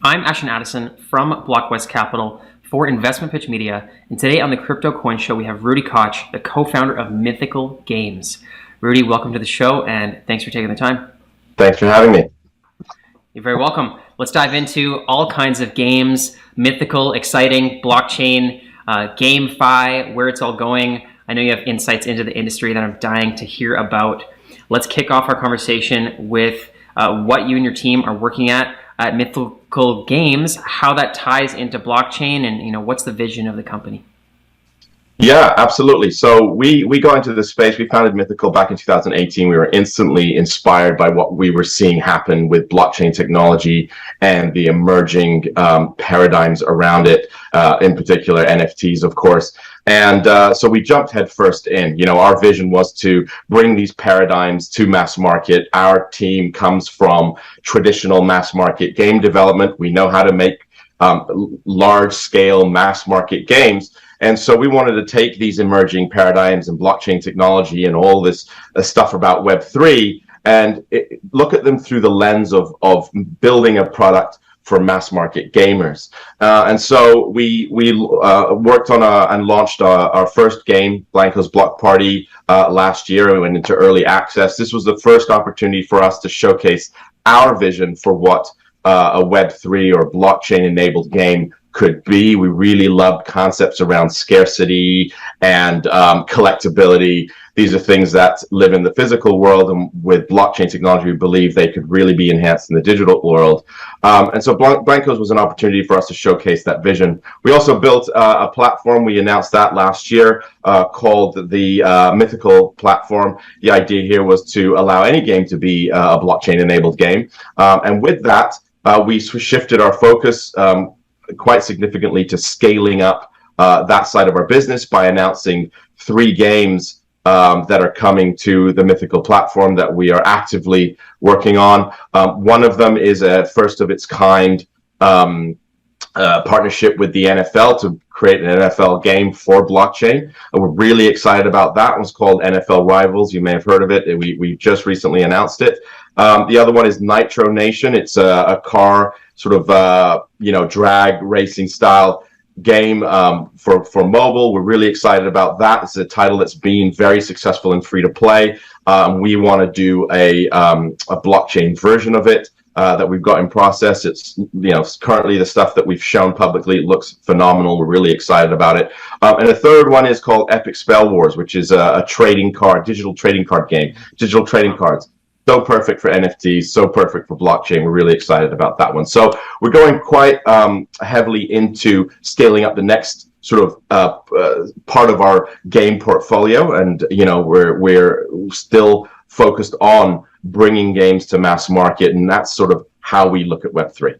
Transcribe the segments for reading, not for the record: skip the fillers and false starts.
I'm Ashton Addison from Blockwest Capital for Investment Pitch Media, and today on the Crypto Coin Show we have Rudy Koch, the co-founder of Mythical Games. Rudy, welcome to the show, and thanks for taking the time. Thanks for having me. You're very welcome. Let's dive into all kinds of games, mythical, exciting, blockchain, GameFi, where it's all going. I know you have insights into the industry that I'm dying to hear about. Let's kick off our conversation with what you and your team are working at Mythical Games, how that ties into blockchain, and what's the vision of the company. Yeah, absolutely. So we got into this space. We founded Mythical back in 2018. We were instantly inspired by what we were seeing happen with blockchain technology and the emerging paradigms around it, in particular NFTs, of course. And so we jumped headfirst in. Our vision was to bring these paradigms to mass market. Our team comes from traditional mass market game development. We know how to make large scale mass market games. And so we wanted to take these emerging paradigms and blockchain technology and all this stuff about Web3 and look at them through the lens of building a product for mass market gamers. And so we worked on and launched our first game, Blankos Block Party, last year, and we went into early access. This was the first opportunity for us to showcase our vision for what a Web3 or blockchain-enabled game could be. We really loved concepts around scarcity and collectability. These are things that live in the physical world, and with blockchain technology, we believe they could really be enhanced in the digital world. And so Blankos was an opportunity for us to showcase that vision. We also built a platform. We announced that last year called the Mythical platform. The idea here was to allow any game to be a blockchain-enabled game. And with that, we shifted our focus quite significantly to scaling up that side of our business by announcing 3 games that are coming to the Mythical platform that we are actively working on. One of them is a first of its kind partnership with the NFL to create an NFL game for blockchain. And we're really excited about that. One's called NFL Rivals. You may have heard of it. We just recently announced it. The other one is Nitro Nation. It's a car sort of drag racing style game for mobile. We're really excited about that. It's a title that's been very successful in free to play. We want to do a blockchain version of it that we've got in process. It's currently the stuff that we've shown publicly. It looks phenomenal. We're really excited about it. And the third one is called Epic Spell Wars, which is a digital trading card game. Digital trading cards. So perfect for NFTs, so perfect for blockchain. We're really excited about that one. So we're going quite heavily into scaling up the next sort of part of our game portfolio, and we're still focused on bringing games to mass market, and that's sort of how we look at Web3.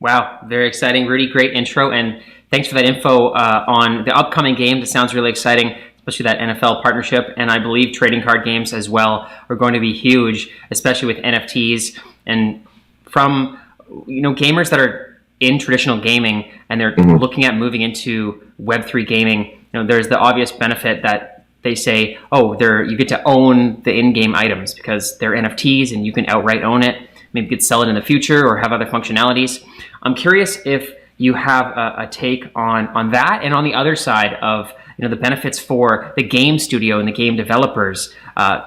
Wow, very exciting, Rudy. Great intro, and thanks for that info on the upcoming game. That sounds really exciting, especially that NFL partnership, and I believe trading card games as well are going to be huge, especially with NFTs. And from gamers that are in traditional gaming and they're looking at moving into Web3 gaming, there's the obvious benefit that they say, you get to own the in-game items because they're NFTs and you can outright own it. Maybe you could sell it in the future or have other functionalities. I'm curious if you have a take on that, and on the other side of the benefits for the game studio and the game developers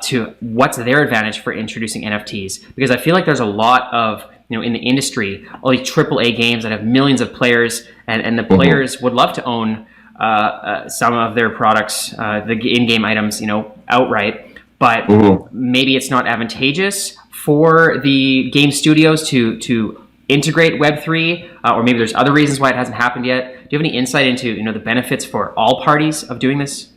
to what's their advantage for introducing NFTs, because I feel like there's a lot of in the industry all these AAA games that have millions of players, and the players would love to own some of their products, the in-game items, outright, but maybe it's not advantageous for the game studios to integrate Web3, or maybe there's other reasons why it hasn't happened yet. Do you have any insight into the benefits for all parties of doing this?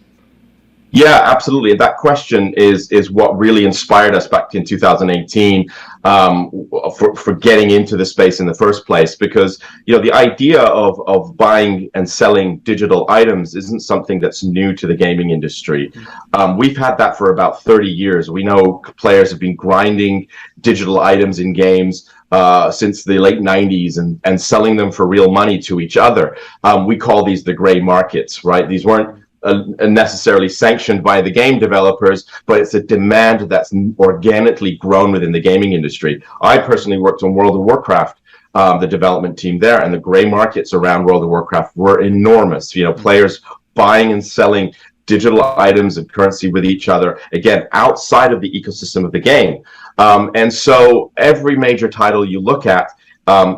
Yeah, absolutely. That question is what really inspired us back in 2018 for getting into the space in the first place, because the idea of buying and selling digital items isn't something that's new to the gaming industry. We've had that for about 30 years. We know players have been grinding digital items in games since the late 90s and selling them for real money to each other. We call these the gray markets, right? These weren't necessarily sanctioned by the game developers, but it's a demand that's organically grown within the gaming industry. I personally worked on World of Warcraft the development team there, and the gray markets around World of Warcraft were enormous. Players buying and selling digital items and currency with each other, again, outside of the ecosystem of the game. And so every major title you look at,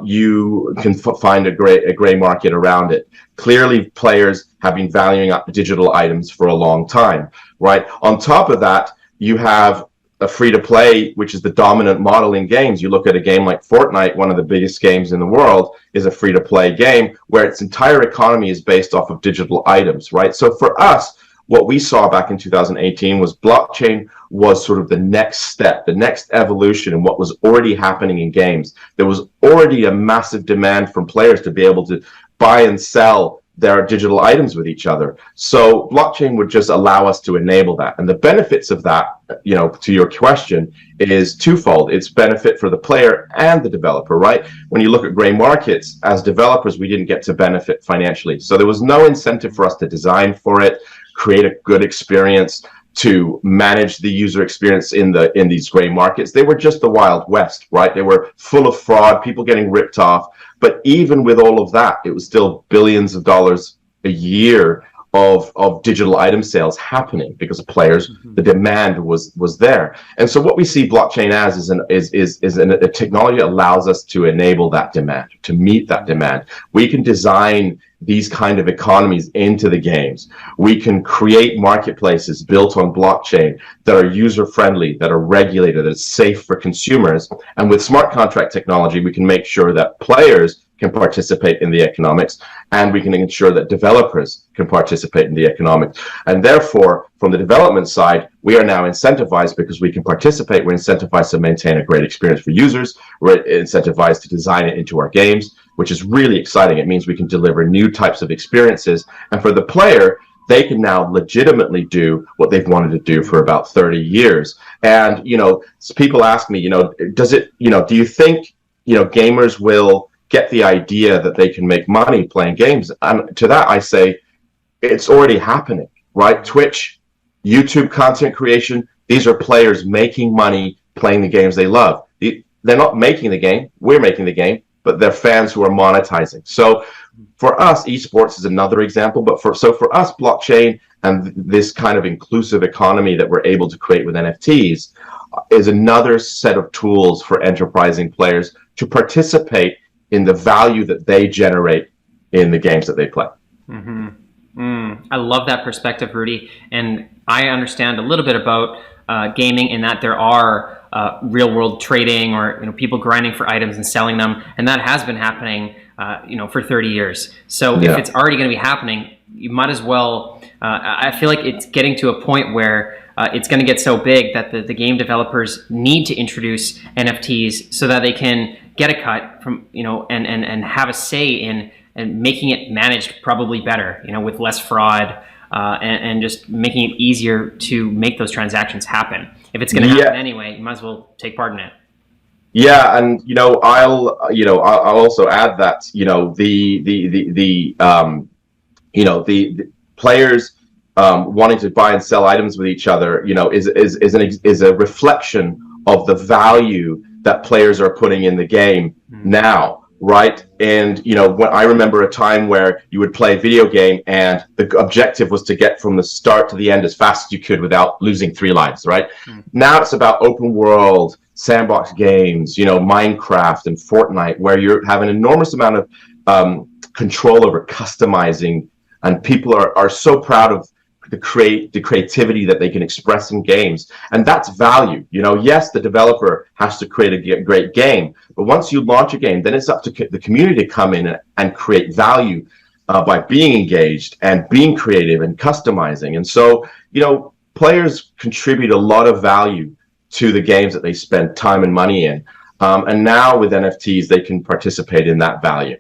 you can find a gray market around it. Clearly, players have been valuing up digital items for a long time, right? On top of that, you have a free-to-play, which is the dominant model in games. You look at a game like Fortnite, one of the biggest games in the world, is a free-to-play game where its entire economy is based off of digital items, right? So for us, what we saw back in 2018 was blockchain was sort of the next step, the next evolution in what was already happening in games. There was already a massive demand from players to be able to buy and sell their digital items with each other. So blockchain would just allow us to enable that. And the benefits of that, to your question, is twofold. It's benefit for the player and the developer, right? When you look at gray markets, as developers, we didn't get to benefit financially. So there was no incentive for us to design for it, create a good experience, to manage the user experience in these gray markets. They were just the Wild West, right? They were full of fraud, people getting ripped off. But even with all of that, it was still billions of dollars a year of digital item sales happening because of players. The demand was there. And so what we see blockchain as is a technology that allows us to enable that demand, to meet that demand. We can design these kind of economies into the games. We can create marketplaces built on blockchain that are user-friendly, that are regulated, that are safe for consumers. And with smart contract technology, we can make sure that players can participate in the economics, and we can ensure that developers can participate in the economics. And therefore, from the development side, we are now incentivized because we can participate. We're incentivized to maintain a great experience for users. We're incentivized to design it into our games, which is really exciting. It means we can deliver new types of experiences. And for the player, they can now legitimately do what they've wanted to do for about 30 years. And, people ask me, do you think, gamers will get the idea that they can make money playing games? And to that, I say, it's already happening, right? Twitch, YouTube content creation, these are players making money playing the games they love. They're not making the game, we're making the game, but they're fans who are monetizing. So for us, esports is another example, but for us, blockchain and this kind of inclusive economy that we're able to create with NFTs is another set of tools for enterprising players to participate in the value that they generate in the games that they play. I love that perspective, Rudy. And I understand a little bit about gaming in that there are real world trading or people grinding for items and selling them, and that has been happening for 30 years. So if it's already going to be happening, you might as well. I feel like it's getting to a point where it's going to get so big that the game developers need to introduce NFTs so that they can get a cut from and have a say in and making it managed probably better, with less fraud and just making it easier to make those transactions happen. If it's going to happen anyway, you might as well take part in it. Yeah, and I'll also add that the players wanting to buy and sell items with each other, is a reflection of the value that players are putting in the game now, right? And when I remember a time where you would play a video game and the objective was to get from the start to the end as fast as you could without losing 3 lives, right? Now it's about open world sandbox games, Minecraft and Fortnite, where you have an enormous amount of control over customizing, and people are so proud of the creativity that they can express in games, and that's value. Yes, the developer has to create a great game, but once you launch a game, then it's up to the community to come in and create value by being engaged and being creative and customizing. And so, players contribute a lot of value to the games that they spend time and money in, and now with NFTs, they can participate in that value.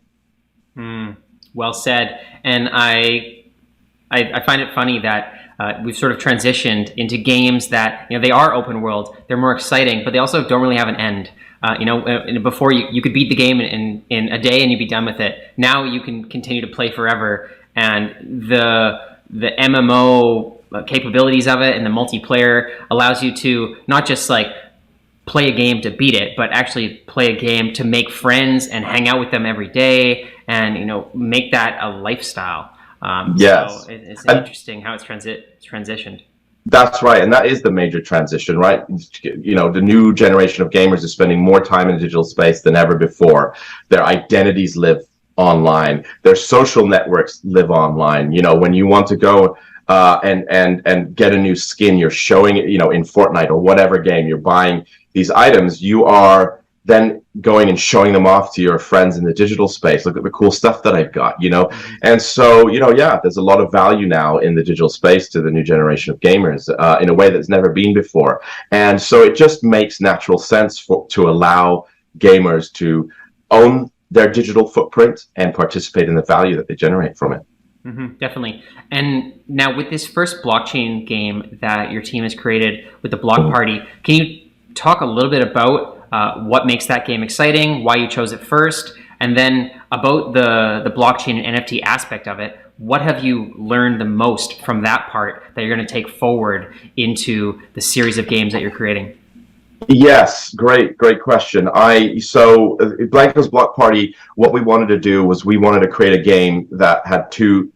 Well said. And I find it funny that we've sort of transitioned into games that they are open world, they're more exciting, but they also don't really have an end. Before you could beat the game in a day and you'd be done with it. Now you can continue to play forever, and the MMO capabilities of it and the multiplayer allows you to not just play a game to beat it, but actually play a game to make friends and hang out with them every day, and make that a lifestyle. Yes. So it's And interesting how it's transitioned. that's right, and that is the major transition, right? The new generation of gamers is spending more time in digital space than ever before. Their identities live online. Their social networks live online. When you want to go and get a new skin, you're showing it, in Fortnite or whatever game you're buying these items. You are then going and showing them off to your friends in the digital space. Look at the cool stuff that I've got. And so, yeah, there's a lot of value now in the digital space to the new generation of gamers in a way that's never been before. And so it just makes natural sense to allow gamers to own their digital footprint and participate in the value that they generate from it. Definitely. And now with this first blockchain game that your team has created with the Block Party, can you talk a little bit about what makes that game exciting, why you chose it first, and then about the blockchain and NFT aspect of it? What have you learned the most from that part that you're going to take forward into the series of games that you're creating? Yes, great question. So Blanko's Block Party, what we wanted to do was we wanted to create a game that had two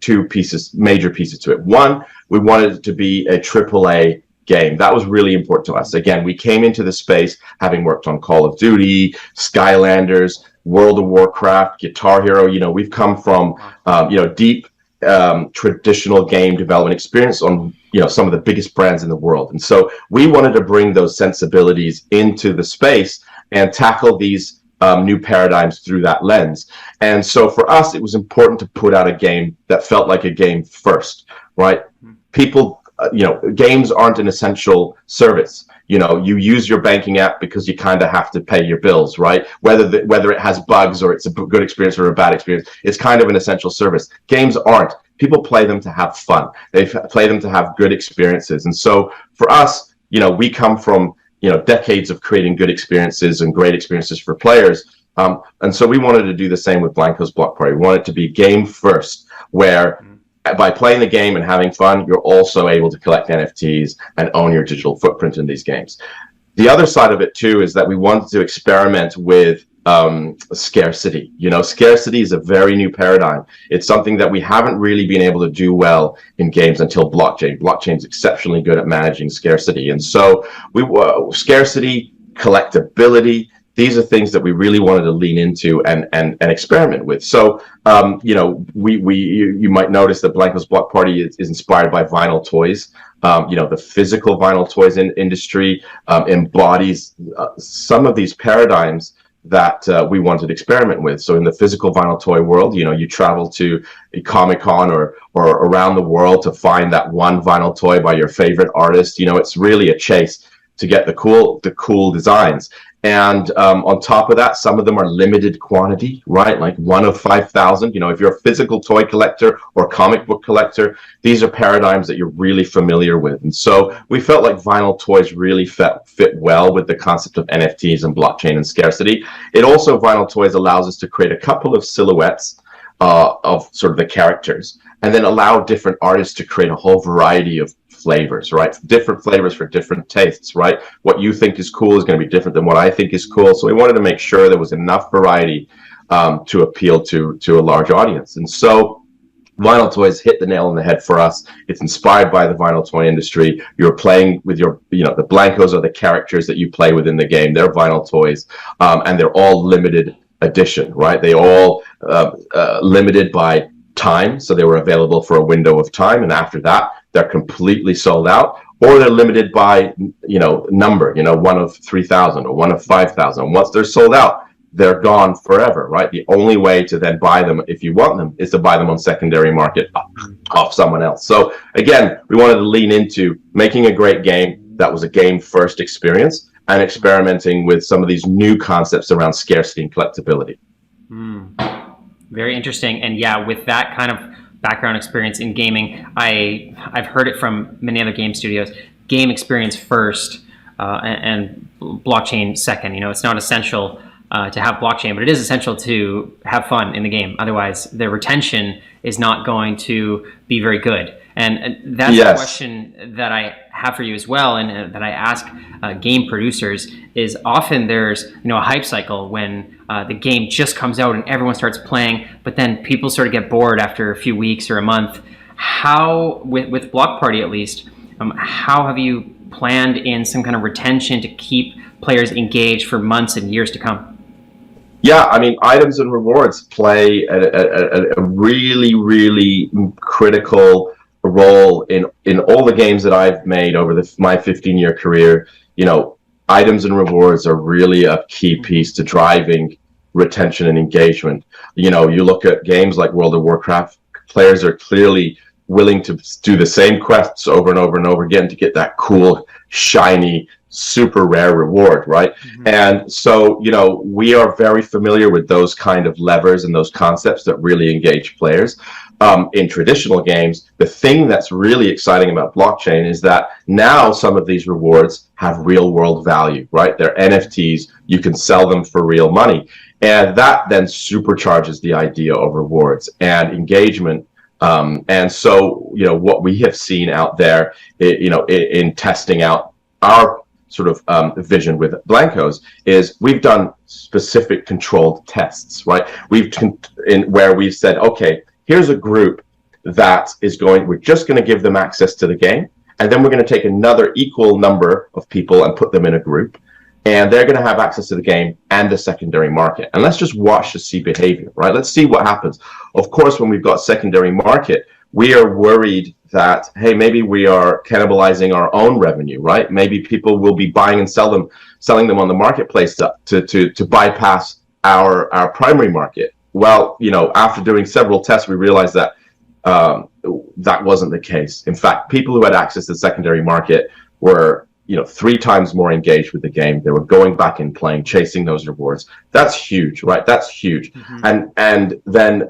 major pieces to it. One, we wanted it to be a AAA game. That was really important to us. Again, we came into the space having worked on Call of Duty, Skylanders, World of Warcraft, Guitar Hero. We've come from deep traditional game development experience on some of the biggest brands in the world, and so we wanted to bring those sensibilities into the space and tackle these new paradigms through that lens. And so for us, it was important to put out a game that felt like a game first, right? People, games aren't an essential service. You use your banking app because you kind of have to pay your bills, right? Whether it has bugs or it's a good experience or a bad experience, it's kind of an essential service. Games aren't. People play them to have fun. They play them to have good experiences. And so for us, we come from decades of creating good experiences and great experiences for players. And so we wanted to do the same with Blanko's Block Party. We want it to be game first, where by playing the game and having fun, you're also able to collect NFTs and own your digital footprint in these games. The other side of it too is that we wanted to experiment with scarcity. Scarcity is a very new paradigm. It's something that we haven't really been able to do well in games until blockchain. Blockchain is exceptionally good at managing scarcity, and so scarcity, collectability. These are things that we really wanted to lean into and experiment with. So, you might notice that Blanko's Block Party is inspired by vinyl toys. The physical vinyl toys industry embodies some of these paradigms that we wanted to experiment with. So in the physical vinyl toy world, you travel to a Comic-Con or around the world to find that one vinyl toy by your favorite artist. It's really a chase to get the cool designs. And on top of that, some of them are limited quantity, right? Like 1 of 5,000. If you're a physical toy collector or comic book collector, these are paradigms that you're really familiar with. And so we felt like vinyl toys really fit well with the concept of NFTs and blockchain and scarcity. It also, vinyl toys allows us to create a couple of silhouettes of sort of the characters, and then allow different artists to create a whole variety of flavors, right? Different flavors for different tastes, right? What you think is cool is going to be different than what I think is cool. So we wanted to make sure there was enough variety to appeal to a large audience. And so vinyl toys hit the nail on the head for us. It's inspired by the vinyl toy industry. You're playing with the Blankos are the characters that you play within the game. They're vinyl toys, and they're all limited edition, right? They all limited by time, so they were available for a window of time, and after that they're completely sold out, or they're limited by number, 1 of 3,000 or 1 of 5,000. Once they're sold out, they're gone forever, right? The only way to then buy them, if you want them, is to buy them on secondary market off someone else. So again, we wanted to lean into making a great game that was a game first experience and experimenting with some of these new concepts around scarcity and collectability. Very interesting. And yeah, with that kind of background experience in gaming, I've heard it from many other game studios. Game experience first, and blockchain second. It's not essential to have blockchain, but it is essential to have fun in the game. Otherwise, the retention is not going to be very good. And that's a Yes. question that I have for you as well, and that I ask game producers is often there's a hype cycle when the game just comes out and everyone starts playing, but then people sort of get bored after a few weeks or a month. How, with Block Party at least, how have you planned in some kind of retention to keep players engaged for months and years to come? Yeah, I mean, items and rewards play a really, really critical role in all the games that I've made over my 15-year career. Items and rewards are really a key piece to driving retention and engagement. You look at games like World of Warcraft, players are clearly willing to do the same quests over and over and over again to get that cool, shiny, super rare reward, right? And so, we are very familiar with those kind of levers and those concepts that really engage players. In traditional games, the thing that's really exciting about blockchain is that now some of these rewards have real world value, right? They're NFTs, you can sell them for real money. And that then supercharges the idea of rewards and engagement. And so, what we have seen out there, in testing out our sort of vision with Blankos is we've done specific controlled tests, right? Where we've said, okay, here's a group that we're just going to give them access to the game, and then we're going to take another equal number of people and put them in a group, and they're going to have access to the game and the secondary market. And let's just watch to see behavior, right? Let's see what happens. Of course, when we've got secondary market, we are worried that, hey, maybe we are cannibalizing our own revenue, right? Maybe people will be buying and selling them on the marketplace to bypass our primary market. Well, after doing several tests, we realized that that wasn't the case. In fact, people who had access to the secondary market were 3 times more engaged with the game. They were going back and playing, chasing those rewards. That's huge, right? That's huge. And then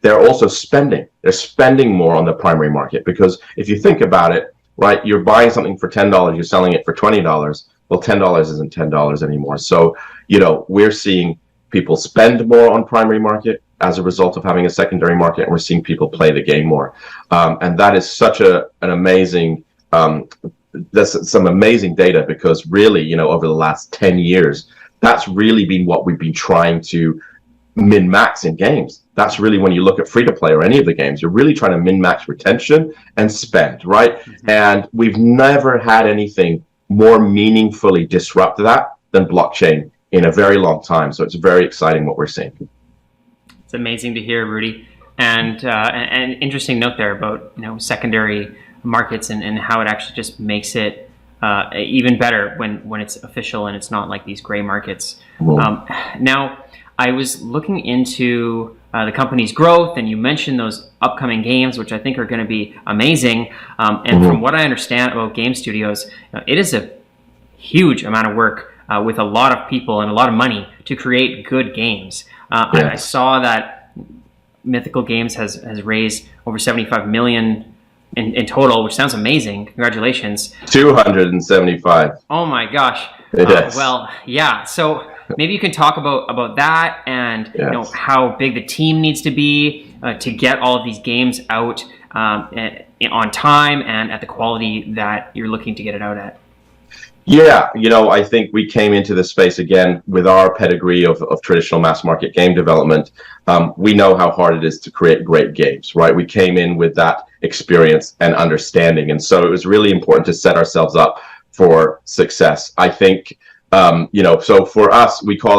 they're also spending. They're spending more on the primary market, because if you think about it, right, you're buying something for $10, you're selling it for $20. Well, $10 isn't $10 anymore. So we're seeing people spend more on primary market as a result of having a secondary market, and we're seeing people play the game more. And that is such an amazing. There's some amazing data, because really, over the last 10 years, that's really been what we've been trying to min-max in games. That's really, when you look at free-to-play or any of the games, you're really trying to min-max retention and spend, right? And we've never had anything more meaningfully disrupt that than blockchain in a very long time. So it's very exciting what we're seeing. It's amazing to hear, Rudy. And an interesting note there about secondary markets and how it actually just makes it even better when it's official and it's not like these gray markets. Now, I was looking into the company's growth, and you mentioned those upcoming games, which I think are going to be amazing. And from what I understand about game studios, it is a huge amount of work with a lot of people and a lot of money to create good games. I saw that Mythical Games has raised over $75 million in total, which sounds amazing. Congratulations. 275. Oh my gosh. Well, yeah. So maybe you can talk about that, and how big the team needs to be to get all of these games out on time and at the quality that you're looking to get it out at. Yeah, I think we came into this space again with our pedigree of traditional mass market game development. We know how hard it is to create great games, right? We came in with that experience and understanding. And so it was really important to set ourselves up for success. I think, so for us, we call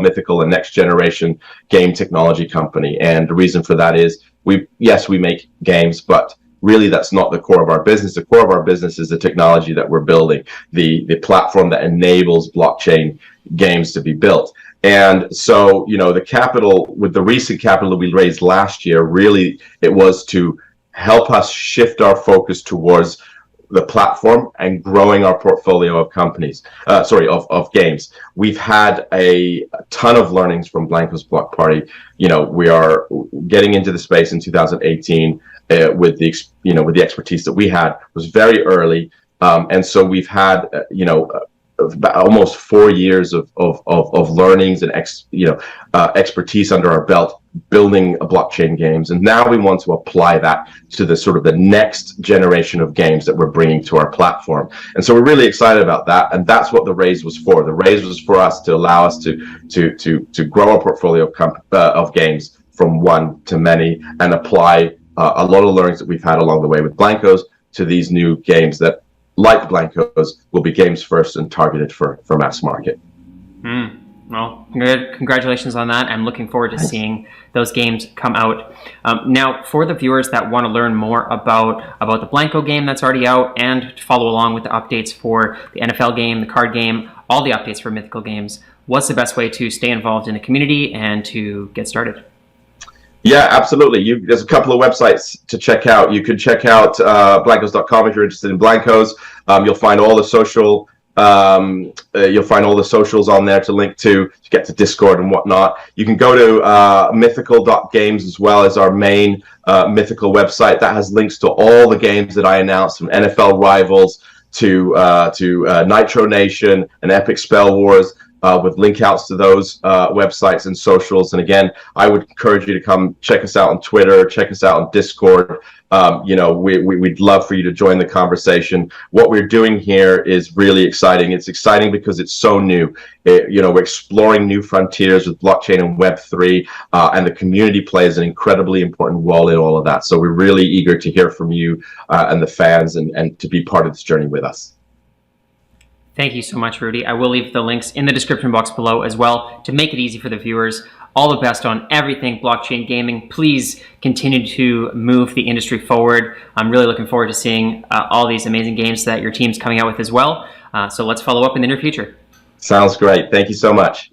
Mythical a next generation game technology company. And the reason for that is we make games, but really that's not the core of our business. The core of our business is the technology that we're building, the platform that enables blockchain games to be built. And so, the capital, with the recent capital that we raised last year, really it was to help us shift our focus towards the platform and growing our portfolio of companies, of games. We've had a ton of learnings from Blankos Block Party. We are getting into the space in 2018 with the expertise that we had. It was very early, and so we've had almost 4 years of learnings and expertise under our belt building blockchain games, and now we want to apply that to the sort of the next generation of games that we're bringing to our platform. And so we're really excited about that, and that's what the raise was for. The raise was for us to allow us to grow our portfolio of games from one to many, and apply a lot of learnings that we've had along the way with Blankos to these new games that, like Blankos, will be games first and targeted for mass market. Well, good. Congratulations on that. I'm looking forward to seeing those games come out. Now, for the viewers that want to learn more about the Blanko game that's already out, and to follow along with the updates for the NFL game, the card game, all the updates for Mythical Games, what's the best way to stay involved in the community and to get started? Yeah, absolutely. There's a couple of websites to check out. You could check out Blankos.com if you're interested in Blankos. You'll find all the social. You'll find all the socials on there to link to get to Discord and whatnot. You can go to Mythical.Games as well as our main Mythical website that has links to all the games that I announced, from NFL Rivals to Nitro Nation and Epic Spell Wars, with link outs to those websites and socials. And again, I would encourage you to come check us out on Twitter, check us out on Discord. We'd love for you to join the conversation. What we're doing here is really exciting. It's exciting because it's so new. We're exploring new frontiers with blockchain and Web3, and the community plays an incredibly important role in all of that. So we're really eager to hear from you and the fans, and to be part of this journey with us. Thank you so much, Rudy. I will leave the links in the description box below as well to make it easy for the viewers. All the best on everything blockchain gaming. Please continue to move the industry forward. I'm really looking forward to seeing all these amazing games that your team's coming out with as well. So let's follow up in the near future. Sounds great. Thank you so much.